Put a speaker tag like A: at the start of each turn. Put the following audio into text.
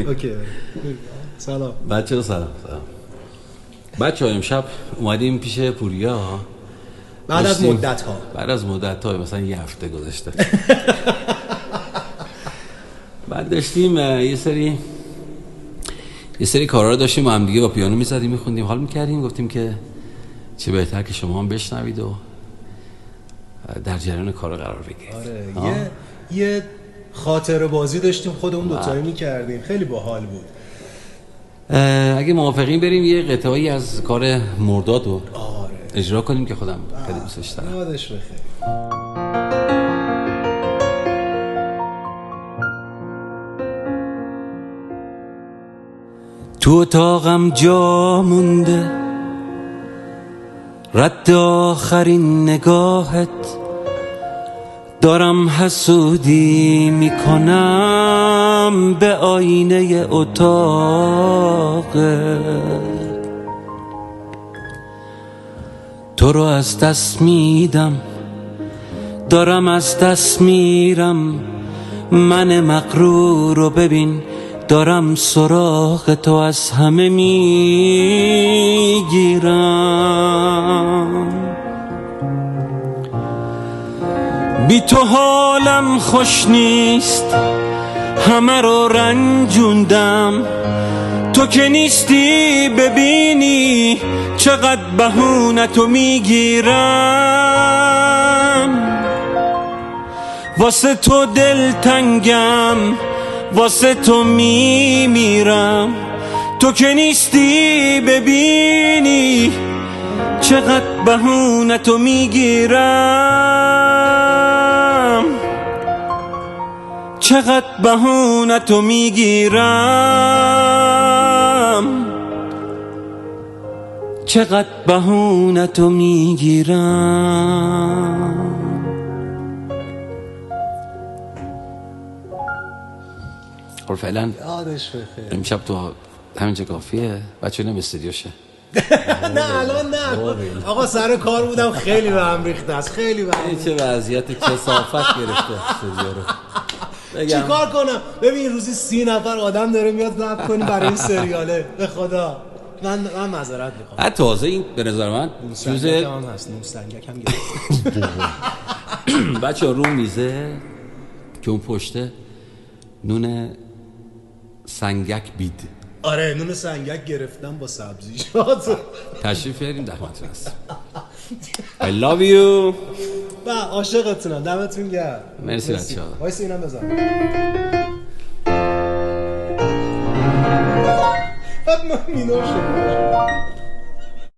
A: اوکی. سلام
B: بچه‌ها، سلام. بچه‌ها امشب اومدیم پیش پوریا
A: بعد از مدت ها
B: مثلا یه هفته گذشته. بعد داشتیم یه سری کارا رو داشتیم با هم دیگه با پیانو می‌زدیم می‌خوندیم حال می‌کردیم، گفتیم که چه بهتر که شما هم بشنوید و در جریان کارا قرار بگیرید.
A: آره یه خاطره بازی داشتیم خودمون دوتایی می‌کردیم، خیلی باحال بود.
B: اگه موافقین بریم یه قطعه‌ای از کار مرداد رو اجرا کنیم که خودم خیلی دوستش دارم.
A: یادش بخیر.
B: تو اتاقم جا مونده رد آخرین نگاهت، دارم حسودی میکنم به آینه اتاقت. تو رو از دست میدم، دارم از دست میرم، من مغرور رو ببین دارم سراغ تو از همه میگیرم. بی تو حالم خوش نیست، همه رو رنجوندم، تو که نیستی ببینی چقدر بهونتو میگیرم. واسه تو دلتنگم، واسه تو میمیرم، تو که نیستی ببینی چقدر بهونتو میگیرم، چقدر بهونتو میگیرم، چقدر بهونتو میگیرم. خب فعلا
A: یادش بخیر.
B: امشب تو همینجا کافیه، بچه نم استودیوشه.
A: نه الان نه آقا، سر کار بودم، خیلی به هم ریخته است، خیلی به هم.
B: چه وضعیت کثافت گرفته استودیو رو.
A: چی کار کنم؟ ببین روزی 30 نفر آدم داره میاد ضبط کنیم برای این سریاله. به خدا من معذرت میخوام.
B: تازه این به نظر من
A: چیز هم هست، نوسنگک هم گرفت.
B: بچه رو میزه که اون پشته نون سنگک بید.
A: آره نون سنگک گرفتم با سبزیجات.
B: تشریف بیاریم دخمتون هست. I love you.
A: با عاشقتونم، دمتون گرم.
B: مرسی بچه‌ها.
A: وایس اینم بزن. بعد من مینو شد.